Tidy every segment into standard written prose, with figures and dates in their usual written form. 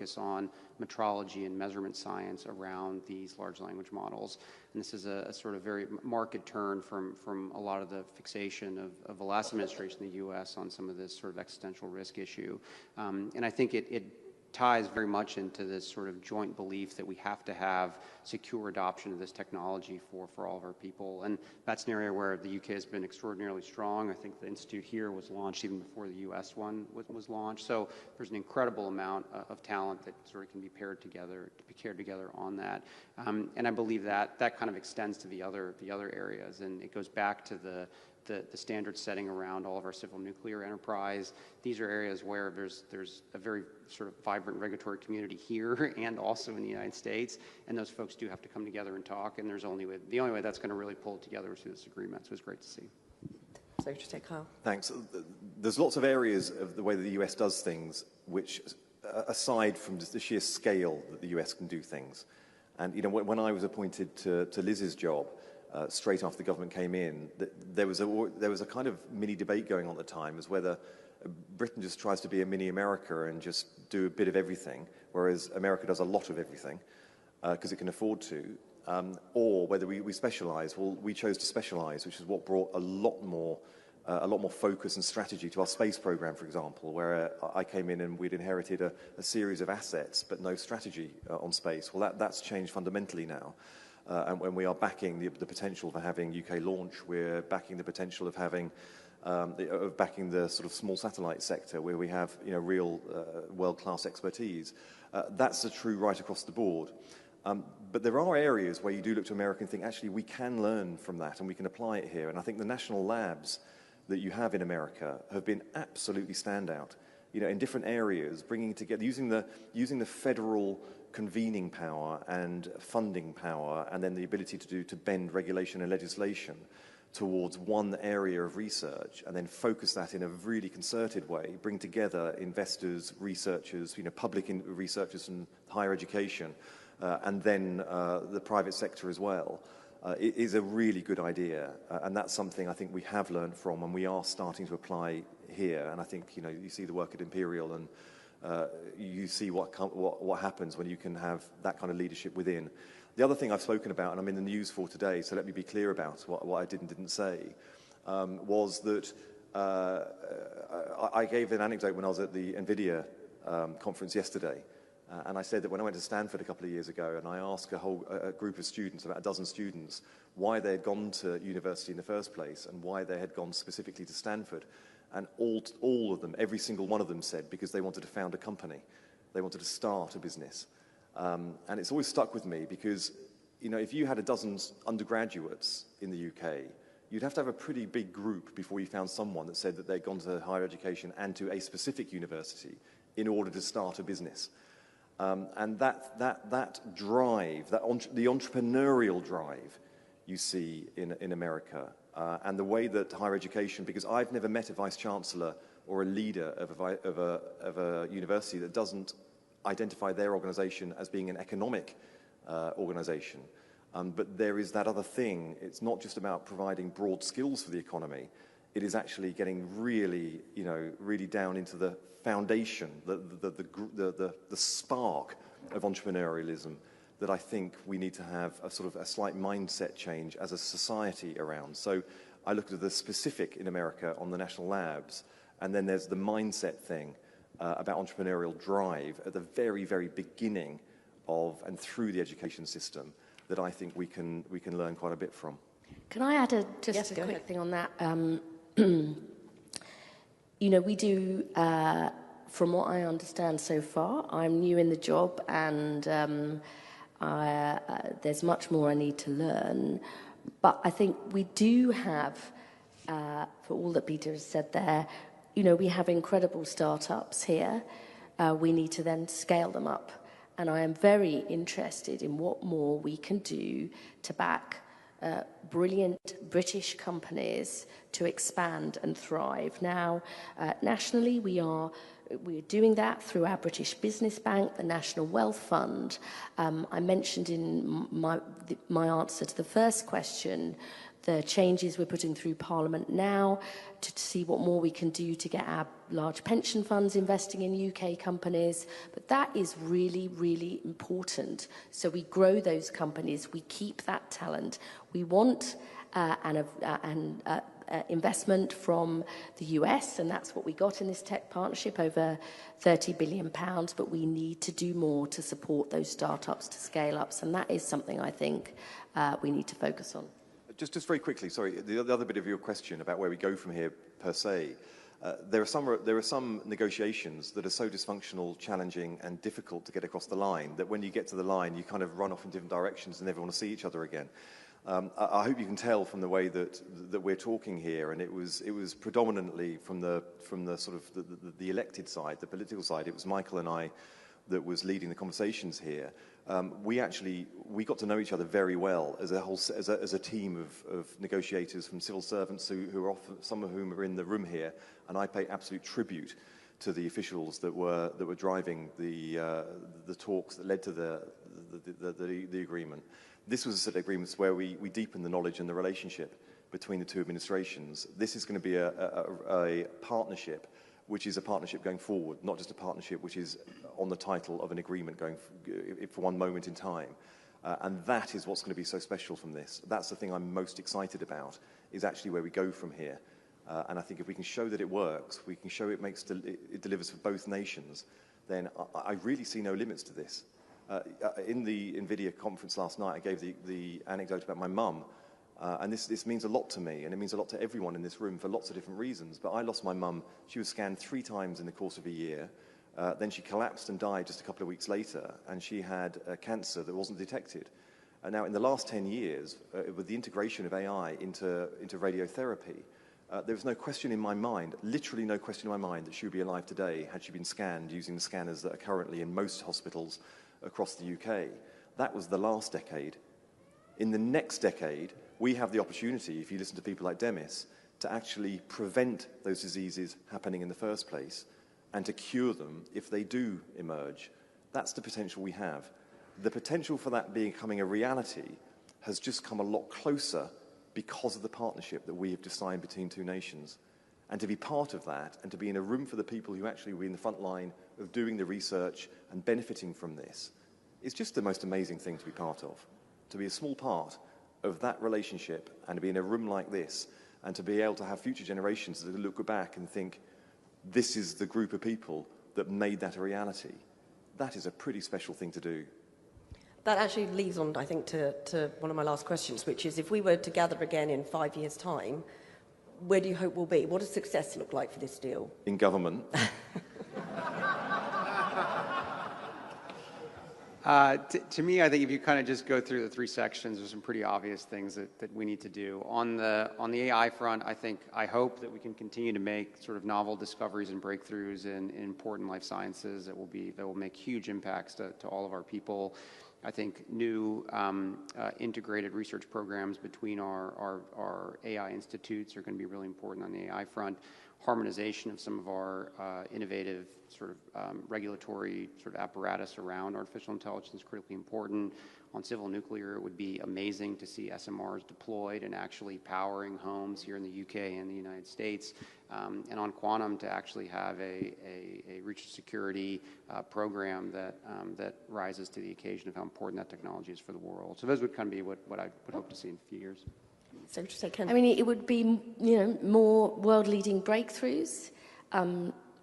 focus on metrology and measurement science around these large language models. And this is a sort of very marked turn from a lot of the fixation of the last administration in the U.S. on some of this sort of existential risk issue. And I think it ties very much into this sort of joint belief that we have to have secure adoption of this technology for all of our people. And that's an area where the UK has been extraordinarily strong. I think the institute here was launched even before the US one was launched. So there's an incredible amount of talent that sort of can be paired together on that. And I believe that kind of extends to the other areas, and it goes back to the standard setting around all of our civil nuclear enterprise. These are areas where there's a very sort of vibrant regulatory community here and also in the United States, and those folks do have to come together and talk, and the only way that's going to really pull it together is through this agreement, so it's great to see. Secretary Kyle. Thanks. There's lots of areas of the way that the US does things which, aside from just the sheer scale that the US can do things, and you know, when I was appointed to Liz's job, straight after the government came in, there was a kind of mini debate going on at the time as whether Britain just tries to be a mini America and just do a bit of everything, whereas America does a lot of everything because it can afford to, or whether we specialize. Well, we chose to specialize, which is what brought a lot more focus and strategy to our space program, for example, where I came in and we'd inherited a series of assets but no strategy on space. Well, that's changed fundamentally now. And when we are backing the potential for having UK launch, we're backing the potential of having backing the sort of small satellite sector where we have real world-class expertise. That's a true right across the board. But there are areas where you do look to America and think, actually, we can learn from that and we can apply it here. And I think the national labs that you have in America have been absolutely standout. In different areas, bringing together, using the federal convening power and funding power, and then the ability to bend regulation and legislation towards one area of research, and then focus that in a really concerted way, bring together investors, researchers, public researchers from higher education, and then the private sector as well. It is a really good idea, and that's something I think we have learned from, and we are starting to apply here. And I think you see the work at Imperial, and you see what happens when you can have that kind of leadership within. The other thing I've spoken about, and I'm in the news for today, so let me be clear about what I didn't say, was that I gave an anecdote when I was at the NVIDIA conference yesterday. And I said that when I went to Stanford a couple of years ago and I asked a group of students, about a dozen students, why they had gone to university in the first place and why they had gone specifically to Stanford. And all of them, every single one of them said because they wanted to found a company. They wanted to start a business. And it's always stuck with me because, if you had a dozen undergraduates in the UK, you'd have to have a pretty big group before you found someone that said that they'd gone to higher education and to a specific university in order to start a business. And that drive, the entrepreneurial drive you see in America, and the way that higher education, because I've never met a vice-chancellor or a leader of a university that doesn't identify their organization as being an economic organization. But there is that other thing. It's not just about providing broad skills for the economy. It is actually getting really, really down into the foundation, the spark of entrepreneurialism that I think we need to have a sort of a slight mindset change as a society around. So I looked at the specific in America on the national labs, and then there's the mindset thing about entrepreneurial drive at the very, very beginning of and through the education system that I think we can learn quite a bit from. Can I add a quick thing on that? We do, from what I understand so far, I'm new in the job and there's much more I need to learn. But I think we do have, for all that Peter has said there, we have incredible startups here. We need to then scale them up. And I am very interested in what more we can do to back brilliant British companies to expand and thrive. Now, nationally, we're doing that through our British Business Bank, the National Wealth Fund. I mentioned in my answer to the first question the changes we're putting through Parliament now to see what more we can do to get our large pension funds investing in UK companies. But that is really, really important. So we grow those companies, we keep that talent. We want investment from the US, and that's what we got in this tech partnership, over £30 billion, but we need to do more to support those startups to scale ups, and that is something I think we need to focus on. Just very quickly, sorry, the other bit of your question about where we go from here per se, there are some negotiations that are so dysfunctional, challenging and difficult to get across the line that when you get to the line you kind of run off in different directions and never want to see each other again. I hope you can tell from the way that we're talking here, and it was predominantly from the sort of the elected side, the political side. It was Michael and I that was leading the conversations here. We got to know each other very well as a team of negotiators from civil servants who are often, some of whom are in the room here, and I pay absolute tribute to the officials that were driving the talks that led to the agreement. This was a set of agreements where we deepened the knowledge and the relationship between the two administrations. This is going to be a partnership, which is a partnership going forward, not just a partnership which is on the title of an agreement going for one moment in time. And that is what's going to be so special from this. That's the thing I'm most excited about, is actually where we go from here. And I think if we can show that it works, we can show it delivers for both nations, then I really see no limits to this. In the NVIDIA conference last night, I gave the anecdote about my mum, and this means a lot to me, and it means a lot to everyone in this room for lots of different reasons. But I lost my mum. She was scanned 3 times in the course of a year. Then she collapsed and died just a couple of weeks later, and she had cancer that wasn't detected. Now, in the last 10 years, with the integration of AI into radiotherapy, there was no question in my mind, literally no question in my mind, that she would be alive today had she been scanned using the scanners that are currently in most hospitals across the UK. That was the last decade. In the next decade, we have the opportunity, if you listen to people like Demis, to actually prevent those diseases happening in the first place and to cure them if they do emerge. That's the potential we have. The potential for that becoming a reality has just come a lot closer because of the partnership that we have designed between two nations. And to be part of that, and to be in a room for the people who actually were in the front line of doing the research and benefiting from this, is just the most amazing thing to be part of. To be a small part of that relationship, and to be in a room like this, and to be able to have future generations that look back and think, this is the group of people that made that a reality. That is a pretty special thing to do. That actually leads on, I think, to one of my last questions, which is, if we were to gather again in 5 years' time, where do you hope we'll be? What does success look like for this deal? In government. To me, I think if you kind of just go through the 3 sections, there's some pretty obvious things that we need to do. On the AI front, I hope that we can continue to make sort of novel discoveries and breakthroughs in important life sciences that will make huge impacts to all of our people. I think new integrated research programs between our AI institutes are going to be really important on the AI front. Harmonization of some of our innovative sort of regulatory sort of apparatus around artificial intelligence is critically important. On civil nuclear, it would be amazing to see SMRs deployed and actually powering homes here in the UK and the United States. And on quantum, to actually have a research security program that rises to the occasion of how important that technology is for the world. So those would kind of be what I would hope to see in a few years. So just say, Kendall. I mean, it would be, more world-leading breakthroughs,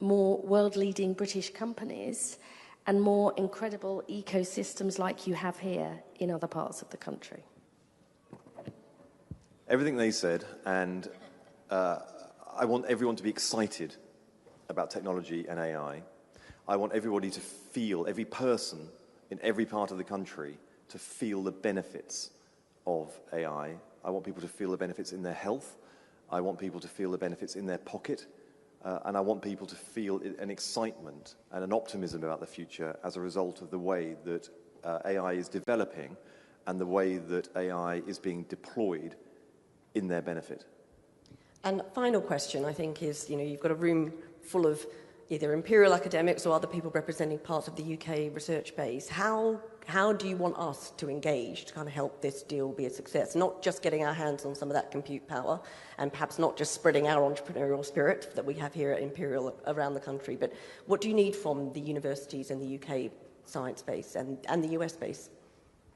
more world-leading British companies, and more incredible ecosystems like you have here in other parts of the country. Everything they said, and I want everyone to be excited about technology and AI. I want everybody to feel, every person in every part of the country, to feel the benefits of AI. I want people to feel the benefits in their health. I want people to feel the benefits in their pocket. And I want people to feel an excitement and an optimism about the future as a result of the way that AI is developing and the way that AI is being deployed in their benefit. And final question, I think, is, you've got a room full of, either Imperial academics or other people representing parts of the UK research base, how do you want us to engage to kind of help this deal be a success? Not just getting our hands on some of that compute power, and perhaps not just spreading our entrepreneurial spirit that we have here at Imperial around the country, but what do you need from the universities and the UK science base and the US base?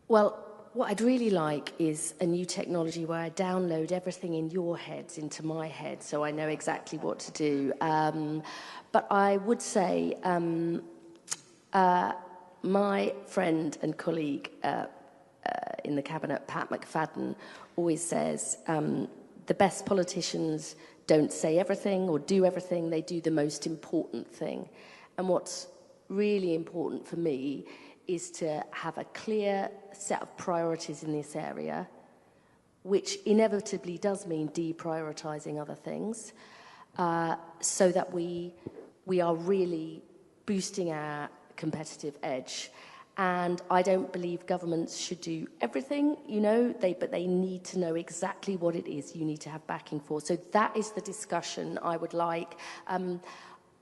Well, what I'd really like is a new technology where I download everything in your heads into my head so I know exactly what to do. But I would say my friend and colleague in the cabinet, Pat McFadden, always says the best politicians don't say everything or do everything, they do the most important thing. And what's really important for me is to have a clear set of priorities in this area, which inevitably does mean deprioritizing other things, so that we are really boosting our competitive edge. And I don't believe governments should do everything, you know, but they need to know exactly what it is you need to have backing for. So that is the discussion I would like.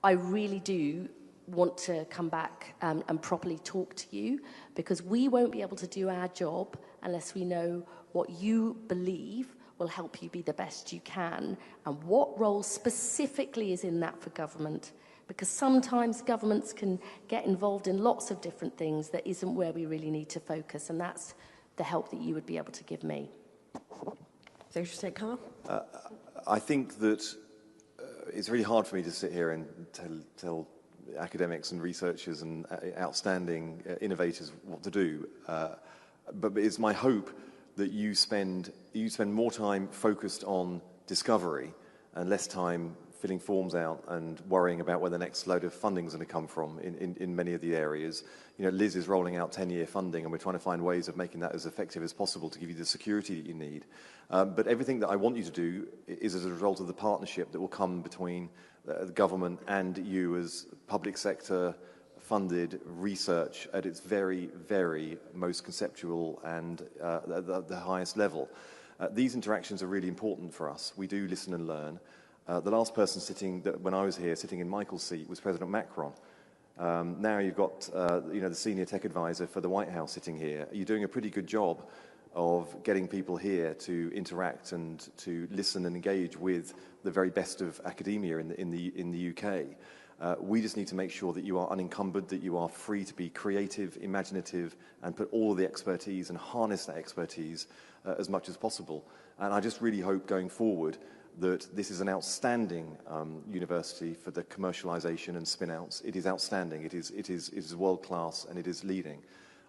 I really do want to come back and properly talk to you, because we won't be able to do our job unless we know what you believe will help you be the best you can, and what role specifically is in that for government. Because sometimes governments can get involved in lots of different things that isn't where we really need to focus, and that's the help that you would be able to give me. So you should say, Carl? I think that it's really hard for me to sit here and tell academics and researchers and outstanding innovators what to do. But it's my hope that you spend more time focused on discovery and less time filling forms out and worrying about where the next load of funding is going to come from in many of the areas. You know, Liz is rolling out 10-year funding, and we're trying to find ways of making that as effective as possible to give you the security that you need. But everything that I want you to do is as a result of the partnership that will come between the government and you as public sector funded research at its very, very most conceptual and the highest level. These interactions are really important for us. We do listen and learn. The last person when I was here, sitting in Michael's seat, was President Macron. Now you've got the senior tech advisor for the White House sitting here. You're doing a pretty good job of getting people here to interact and to listen and engage with the very best of academia in the UK. We just need to make sure that you are unencumbered, that you are free to be creative, imaginative, and put all the expertise and harness that expertise as much as possible. And I just really hope going forward that this is an outstanding university for the commercialization and spin-outs. It is outstanding. It is world-class, and it is leading.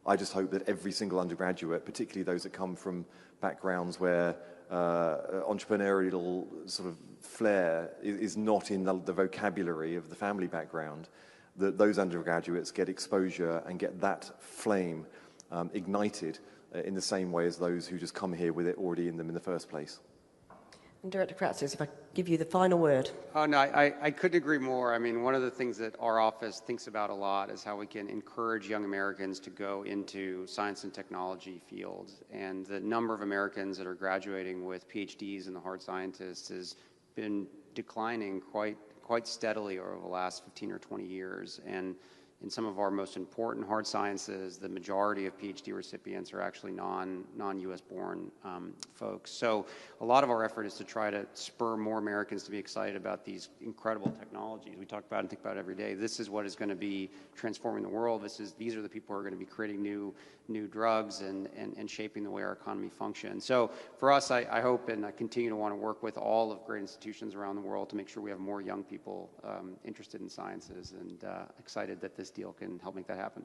I just hope that every single undergraduate, particularly those that come from backgrounds where entrepreneurial sort of flair is not in the vocabulary of the family background, that those undergraduates get exposure and get that flame ignited in the same way as those who just come here with it already in them in the first place. And Director Kratsios, if I give you the final word. Oh, no, I couldn't agree more. I mean, one of the things that our office thinks about a lot is how we can encourage young Americans to go into science and technology fields. And the number of Americans that are graduating with PhDs in the hard sciences has been declining quite steadily over the last 15 or 20 years. And in some of our most important hard sciences, the majority of PhD recipients are actually non-US born folks. So a lot of our effort is to try to spur more Americans to be excited about these incredible technologies we talk about and think about every day. This is what is going to be transforming the world. These are the people who are going to be creating new drugs and shaping the way our economy functions. So for us, I hope and I continue to want to work with all of great institutions around the world to make sure we have more young people interested in sciences, and excited that this deal can help make that happen.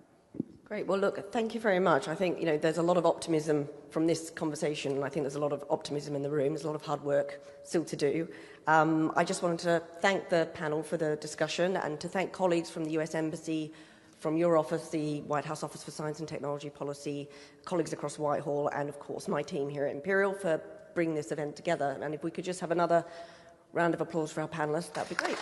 Great. Well, look, thank you very much. I think, there's a lot of optimism from this conversation, and I think there's a lot of optimism in the room. There's a lot of hard work still to do. I just wanted to thank the panel for the discussion, and to thank colleagues from the US Embassy, from your office, the White House Office for Science and Technology Policy, colleagues across Whitehall, and of course my team here at Imperial for bringing this event together. And if we could just have another round of applause for our panelists, that'd be great.